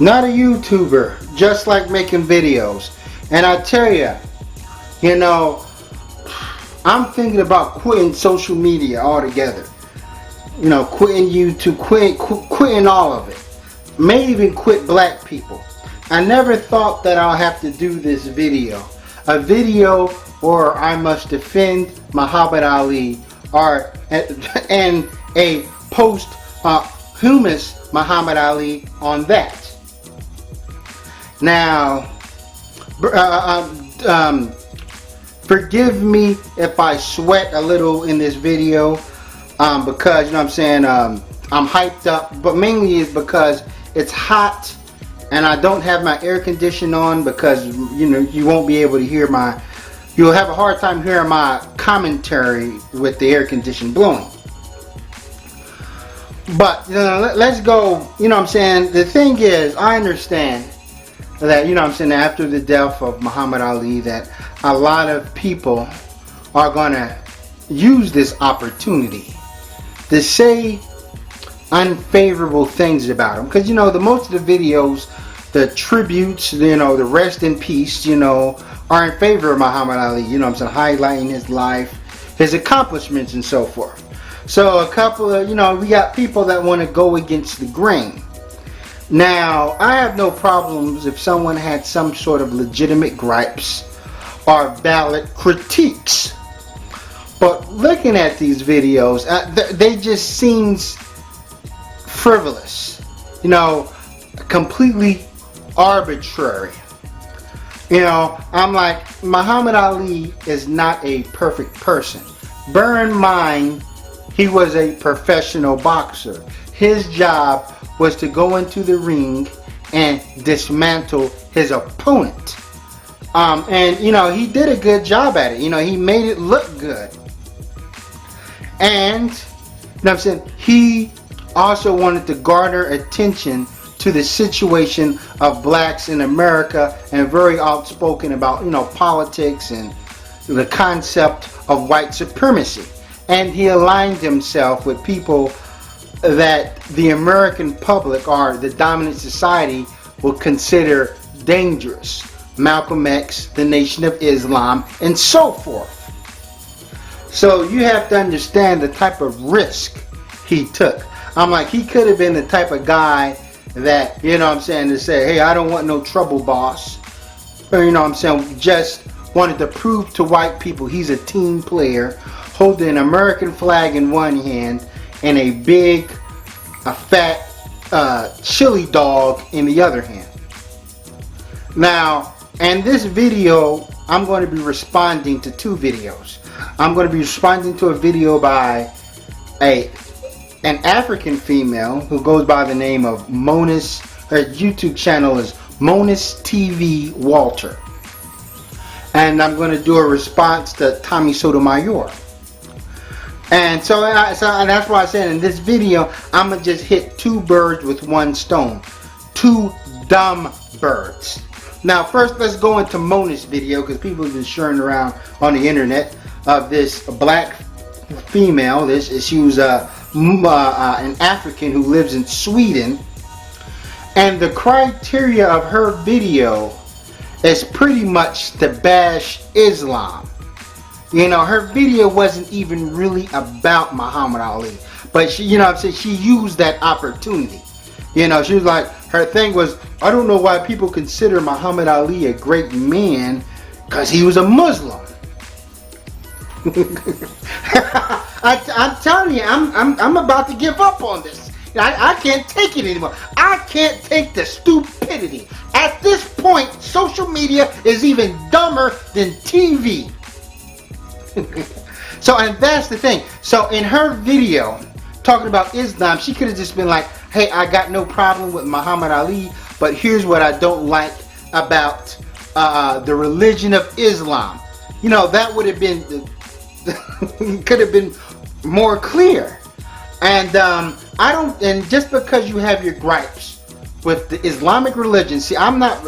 Not a YouTuber, just like making videos. And I tell you, you know, I'm thinking about quitting social media altogether. You know, quitting YouTube, quitting all of it. May even quit black people. I never thought that I'll have to do this video. A video where I must defend Muhammad Ali and a post-humus Muhammad Ali on that. Now, forgive me if I sweat a little in this video because, you know what I'm saying, I'm hyped up, but mainly is because it's hot and I don't have my air conditioning on because, you know, you won't be able to hear you'll have a hard time hearing my commentary with the air conditioning blowing. But, you know, let's go, you know what I'm saying, the thing is, I understand that, you know what I'm saying, after the death of Muhammad Ali, that a lot of people are going to use this opportunity to say unfavorable things about him. Because, you know, most of the videos, the tributes, you know, the rest in peace, you know, are in favor of Muhammad Ali, you know what I'm saying, highlighting his life, his accomplishments and so forth. So a couple of, you know, we got people that want to go against the grain. Now, I have no problems if someone had some sort of legitimate gripes or valid critiques. But looking at these videos, they just seems frivolous, you know, completely arbitrary. You know, I'm like, Muhammad Ali is not a perfect person. Bear in mind, he was a professional boxer. His job was to go into the ring and dismantle his opponent. And, you know, he did a good job at it. You know, he made it look good. And, you know what I'm saying, he also wanted to garner attention to the situation of blacks in America and very outspoken about, you know, politics and the concept of white supremacy. And he aligned himself with people that the American public or the dominant society will consider dangerous. Malcolm X, the Nation of Islam, and so forth. So you have to understand the type of risk he took. I'm like, he could have been the type of guy that, you know what I'm saying, to say, hey, I don't want no trouble, boss. Or, you know what I'm saying, just wanted to prove to white people he's a team player, holding an American flag in one hand and a fat chili dog in the other hand. Now, in this video, I'm going to be responding to two videos. I'm going to be responding to a video by an African female who goes by the name of Monis. Her YouTube channel is Monis TV Walter. And I'm going to do a response to Tommy Sotomayor. And so that's why I said in this video, I'm going to just hit two birds with one stone. Two dumb birds. Now first, let's go into Monis' video, because people have been sharing around on the internet of this black female. She was an African who lives in Sweden, and the criteria of her video is pretty much to bash Islam. You know, her video wasn't even really about Muhammad Ali, but she, you know what I'm saying, she used that opportunity. You know, she was like, her thing was, I don't know why people consider Muhammad Ali a great man, because he was a Muslim. I'm telling you, I'm about to give up on this. I can't take it anymore. I can't take the stupidity. At this point, social media is even dumber than TV. So, and that's the thing. So in her video talking about Islam, she could have just been like, hey, I got no problem with Muhammad Ali, but here's what I don't like about the religion of Islam. You know, that would have been could have been more clear. And and just because you have your gripes with the Islamic religion, see, I'm not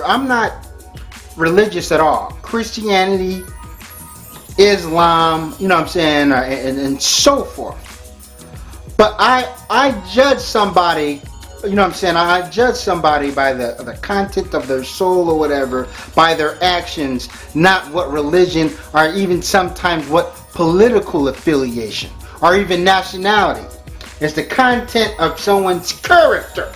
religious at all. Christianity, Islam, you know what I'm saying, and so forth. But I judge somebody you know what I'm saying, I judge somebody by the content of their soul or whatever, by their actions, not what religion or even sometimes what political affiliation or even nationality. It's the content of someone's character.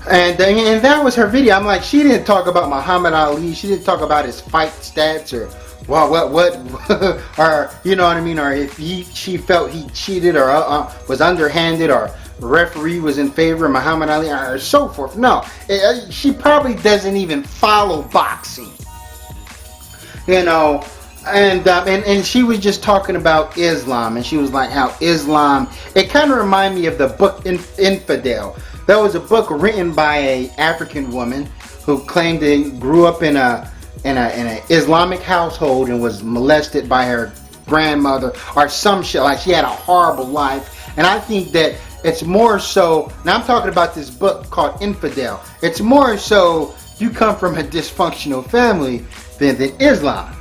And that was her video. I'm like, she didn't talk about Muhammad Ali. She didn't talk about his fight stats or what or you know what I mean, or if she felt he cheated or was underhanded or the referee was in favor of Muhammad Ali or so forth. No, she probably doesn't even follow boxing. You know, and she was just talking about Islam, and she was like how Islam. It kind of reminded me of the book Infidel. That was a book written by a African woman who claimed they grew up in an Islamic household and was molested by her grandmother or some shit. Like she had a horrible life. And I think that it's more so. Now I'm talking about this book called Infidel. It's more so you come from a dysfunctional family than Islam.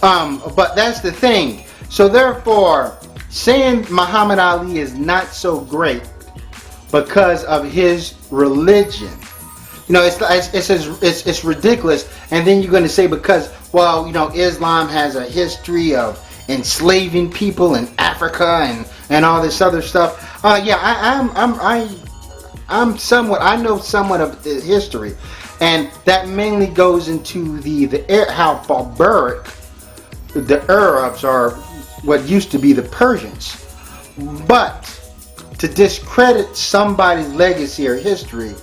But that's the thing. So therefore, saying Muhammad Ali is not so great because of his religion, you know, it's ridiculous. And then you're going to say because, well, you know, Islam has a history of enslaving people in Africa and all this other stuff. Yeah, I know somewhat of the history, and that mainly goes into how barbaric the Arabs are, what used to be the Persians. But to discredit somebody's legacy or history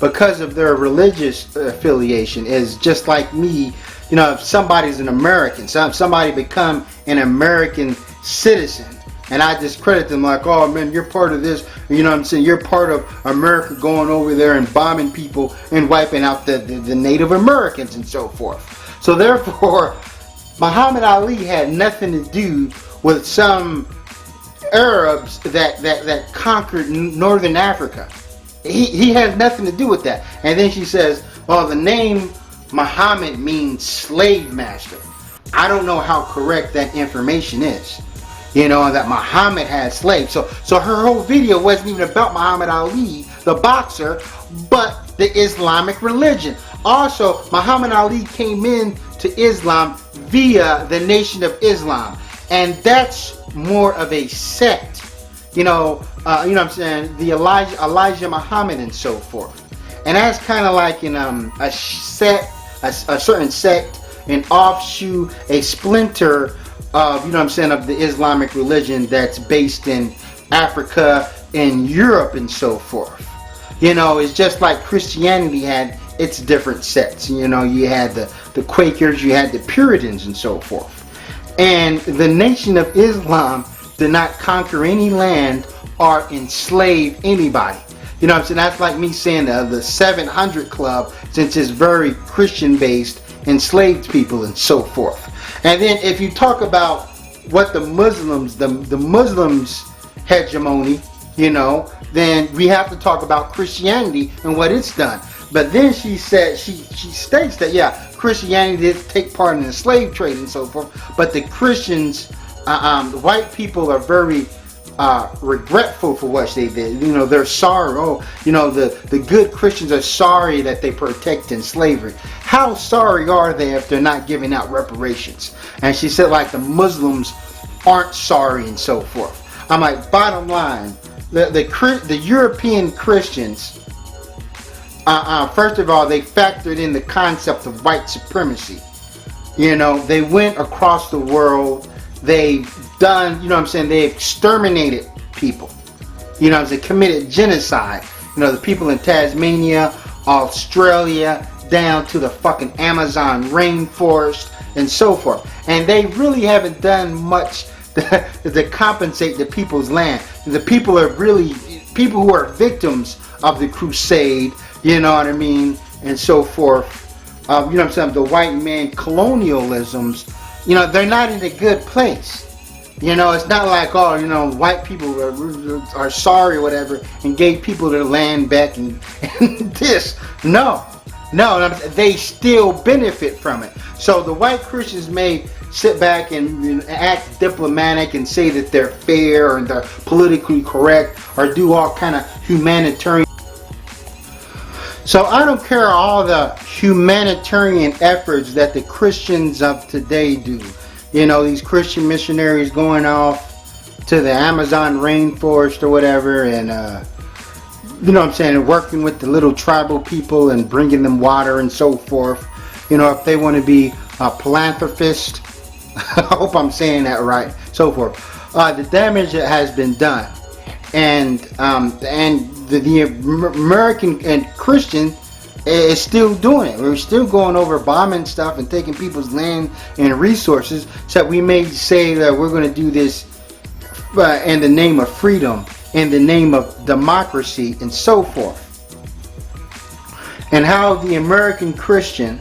because of their religious affiliation is just like me. You know, if somebody's an American, somebody become an American citizen, and I discredit them like, oh man, you're part of this. You know what I'm saying? You're part of America going over there and bombing people and wiping out the Native Americans and so forth. So therefore, Muhammad Ali had nothing to do with some Arabs that conquered northern Africa. He has nothing to do with that. And then she says, well, the name Muhammad means slave master. I don't know how correct that information is. You know, that Muhammad had slaves. So her whole video wasn't even about Muhammad Ali, the boxer, but the Islamic religion. Also, Muhammad Ali came in to Islam via the Nation of Islam. And that's more of a sect. You know what I'm saying? The Elijah Muhammad and so forth. And that's kind of like in a sect, a certain sect, an offshoot, a splinter of, you know what I'm saying, of the Islamic religion that's based in Africa and Europe and so forth. You know, it's just like Christianity had its different sects. You know, you had the Quakers, you had the Puritans and so forth. And the Nation of Islam did not conquer any land or enslave anybody. You know what I'm saying? That's like me saying the 700 Club, since it's very Christian based, enslaved people and so forth. And then if you talk about what the Muslims, the Muslims hegemony, you know, then we have to talk about Christianity and what it's done. But then she said, she states that, yeah, Christianity did take part in the slave trade and so forth, but the Christians, the white people are very regretful for what they did. You know, they're sorry. Oh, you know, the good Christians are sorry that they protect in slavery. How sorry are they if they're not giving out reparations? And she said, like, the Muslims aren't sorry and so forth. I'm like, bottom line, the European Christians, first of all, they factored in the concept of white supremacy. You know, they went across the world. They've done, you know what I'm saying, they exterminated people. You know, they committed genocide. You know, the people in Tasmania, Australia, down to the fucking Amazon rainforest and so forth. And they really haven't done much to compensate the people's land. The people are really, people who are victims of the crusade, you know what I mean, and so forth. You know what I'm saying, the white man colonialisms, you know, they're not in a good place. You know, it's not like, oh, you know, white people are sorry or whatever and gave people their land back and this. No, they still benefit from it. So the white Christians may sit back and act diplomatic and say that they're fair or they're politically correct or do all kind of humanitarian. So I don't care all the humanitarian efforts that the Christians of today do. You know, these Christian missionaries going off to the Amazon rainforest or whatever, and you know what I'm saying, working with the little tribal people and bringing them water and so forth. You know, if they want to be a philanthropist, I hope I'm saying that right, so forth. The damage that has been done, and the American and Christian is still doing it. We're still going over bombing stuff and taking people's land and resources. So we may say that we're going to do this in the name of freedom, in the name of democracy, and so forth. And how the American Christian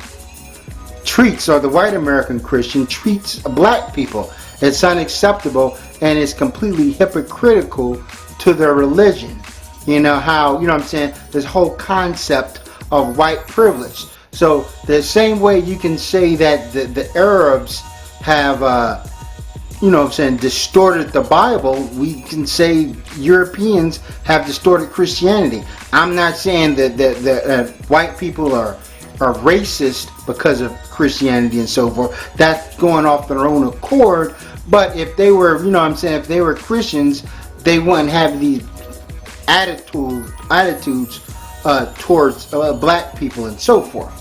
treats, or the white American Christian treats black people, it's unacceptable and it's completely hypocritical to their religion. You know how, you know what I'm saying, this whole concept of white privilege. So the same way you can say that the Arabs have you know what I'm saying, distorted the Bible, we can say Europeans have distorted Christianity. I'm not saying that white people are racist because of Christianity and so forth. That's going off their own accord. But if they were, you know what I'm saying, if they were Christians, they wouldn't have these attitudes towards black people and so forth.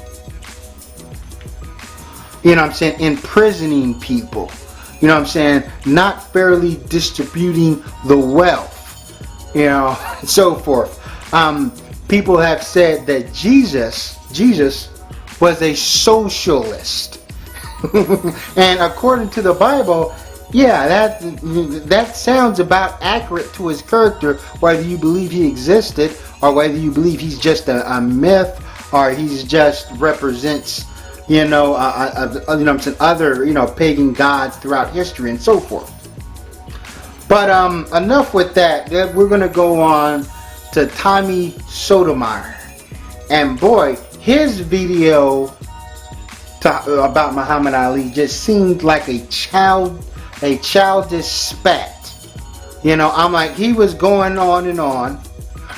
You know what I'm saying, imprisoning people. You know what I'm saying? Not fairly distributing the wealth, you know, and so forth. People have said that Jesus was a socialist. And according to the Bible, yeah, that sounds about accurate to his character, whether you believe he existed or whether you believe he's just a myth or he's just represents, you know, you know what I'm saying, other, you know, pagan gods throughout history and so forth. But enough with that. We're gonna go on to Tommy Sotomayor, and boy, his video about Muhammad Ali just seemed like a childish spat. You know, I'm like, he was going on and on.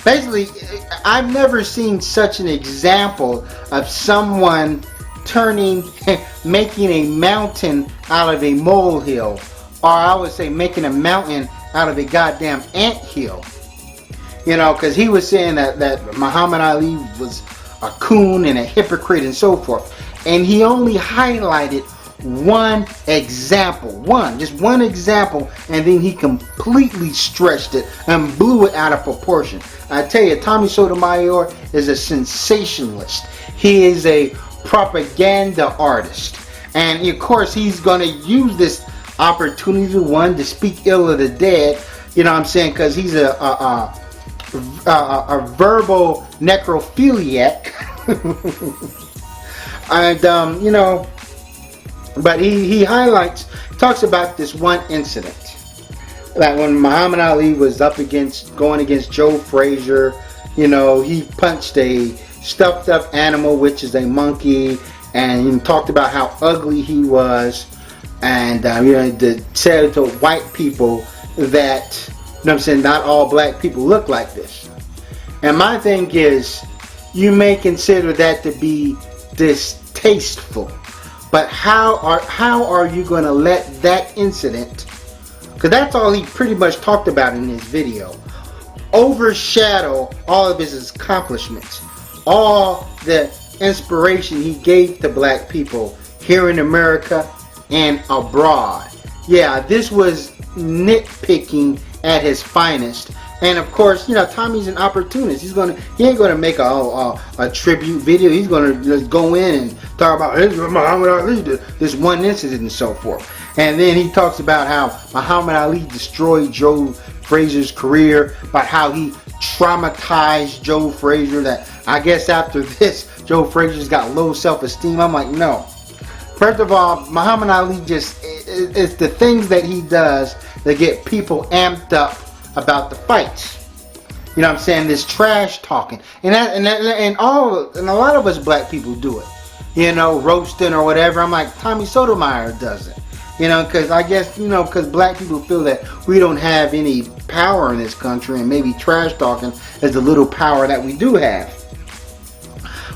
Basically, I've never seen such an example of someone making a mountain out of a molehill, or I would say making a mountain out of a goddamn anthill. You know, because he was saying that Muhammad Ali was a coon and a hypocrite and so forth. And he only highlighted one example, just one example, and then he completely stretched it and blew it out of proportion. I tell you, Tommy Sotomayor is a sensationalist. He is a propaganda artist, and of course he's going to use this opportunity to speak ill of the dead. You know what I'm saying? Because he's a verbal necrophiliac. And you know, but he talks about this one incident, like when Muhammad Ali was going against Joe Frazier. You know, he punched a stuffed up animal, which is a monkey, and he talked about how ugly he was, and you know, said to white people that, you know what I'm saying, not all black people look like this. And my thing is, you may consider that to be distasteful, but how are you going to let that incident, because that's all he pretty much talked about in his video, overshadow all of his accomplishments, all the inspiration he gave to black people here in America and abroad. Yeah, this was nitpicking at his finest. And of course, you know, Tommy's an opportunist. He ain't gonna make a tribute video. He's gonna just go in and talk about Muhammad Ali, this one incident and so forth. And then he talks about how Muhammad Ali destroyed Joe Frazier's career, about how he traumatized Joe Frazier, that I guess after this, Joe Frazier's got low self-esteem. I'm like, no. First of all, Muhammad Ali it's the things that he does that get people amped up about the fights. You know what I'm saying? This trash talking. And a lot of us black people do it. You know, roasting or whatever. I'm like, Tommy Sotomayor does it. You know, because I guess, you know, because black people feel that we don't have any power in this country, and maybe trash talking is the little power that we do have.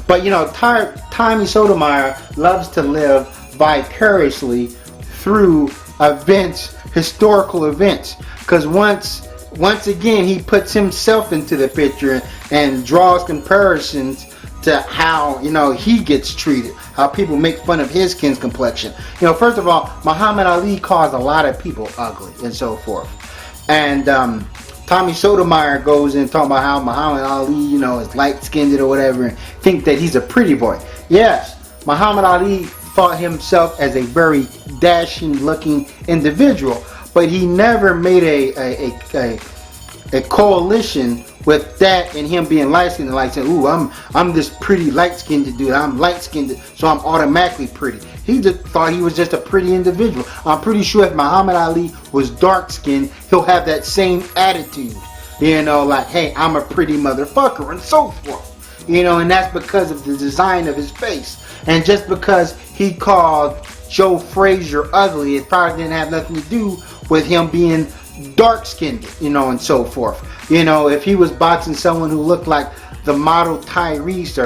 But, you know, Tommy Sotomayor loves to live vicariously through events, historical events. Because once again, he puts himself into the picture and draws comparisons to how, you know, he gets treated, how people make fun of his skin's complexion. You know, first of all, Muhammad Ali calls a lot of people ugly and so forth. And Tommy Sotomayor goes in talking about how Muhammad Ali, you know, is light-skinned or whatever, and think that he's a pretty boy. Yes, Muhammad Ali thought himself as a very dashing-looking individual, but he never made a coalition with that and him being light-skinned, like saying, ooh, I'm this pretty light-skinned dude, I'm light-skinned, so I'm automatically pretty. He just thought he was just a pretty individual. I'm pretty sure if Muhammad Ali was dark-skinned, he'll have that same attitude. You know, like, hey, I'm a pretty motherfucker and so forth. You know, and that's because of the design of his face. And just because he called Joe Frazier ugly, it probably didn't have nothing to do with him being dark-skinned, you know, and so forth. You know, if he was boxing someone who looked like the model Tyrese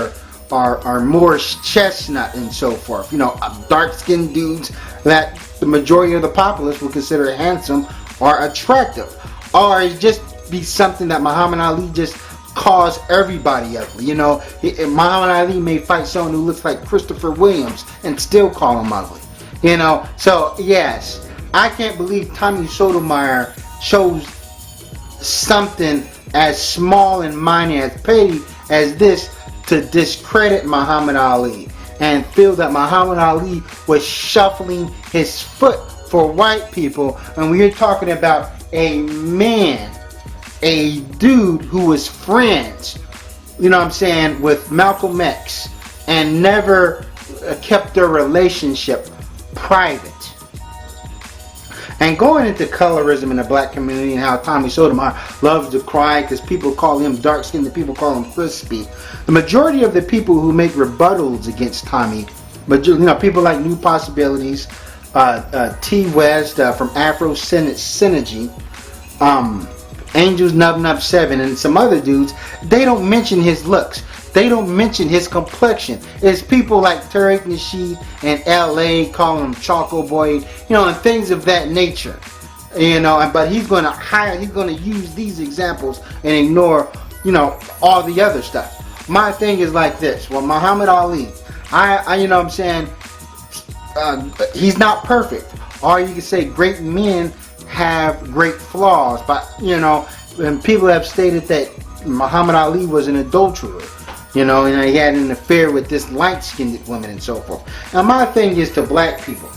or Morris Chestnut and so forth, you know, dark-skinned dudes that the majority of the populace would consider handsome or attractive. Or it just be something that Muhammad Ali just calls everybody ugly. You know, Muhammad Ali may fight someone who looks like Christopher Williams and still call him ugly. You know, so yes, I can't believe Tommy Sotomayor chose something as small and minor, as petty as this to discredit Muhammad Ali and feel that Muhammad Ali was shuffling his foot for white people. And we're talking about a man, a dude who was friends, you know what I'm saying, with Malcolm X and never kept their relationship private. And going into colorism in the black community and how Tommy Sotomayor loves to cry because people call him dark-skinned and people call him crispy. The majority of the people who make rebuttals against Tommy, but you know, people like New Possibilities, T West from Afro Synergy, Angels Nub Nub 7, and some other dudes, they don't mention his looks. They don't mention his complexion. It's people like Tariq Nasheed in LA calling him Choco Boy, you know, and things of that nature. You know, but he's going to use these examples and ignore, you know, all the other stuff. My thing is like this. Well, Muhammad Ali, I you know what I'm saying, he's not perfect. Or you can say great men have great flaws. But, you know, and people have stated that Muhammad Ali was an adulterer. You know, and he had an affair with this light-skinned woman and so forth. Now, my thing is to black people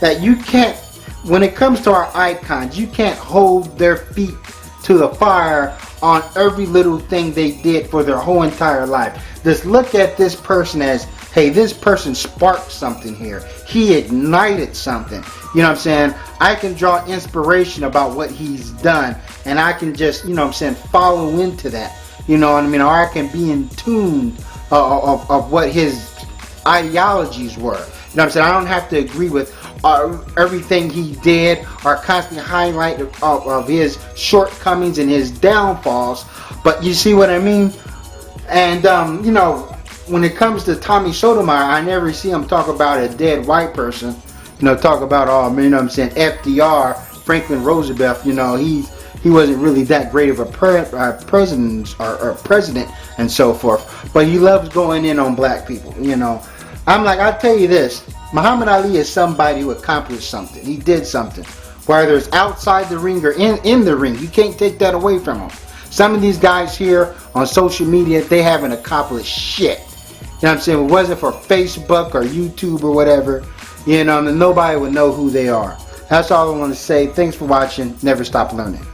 that you can't, when it comes to our icons, you can't hold their feet to the fire on every little thing they did for their whole entire life. Just look at this person as, hey, this person sparked something here. He ignited something. You know what I'm saying? I can draw inspiration about what he's done, and I can just, you know what I'm saying, follow into that. You know what I mean? Or I can be in tune of what his ideologies were. You know what I'm saying? I don't have to agree with everything he did or constantly highlight of his shortcomings and his downfalls. But you see what I mean? And, you know, when it comes to Tommy Sotomayor, I never see him talk about a dead white person. You know, talk about, you know what I'm saying, FDR, Franklin Roosevelt, you know, he wasn't really that great of a president and so forth. But he loves going in on black people, you know. I'm like, I'll tell you this. Muhammad Ali is somebody who accomplished something. He did something. Whether it's outside the ring or in the ring. You can't take that away from him. Some of these guys here on social media, they haven't accomplished shit. You know what I'm saying? If it wasn't for Facebook or YouTube or whatever, you know, nobody would know who they are. That's all I want to say. Thanks for watching. Never stop learning.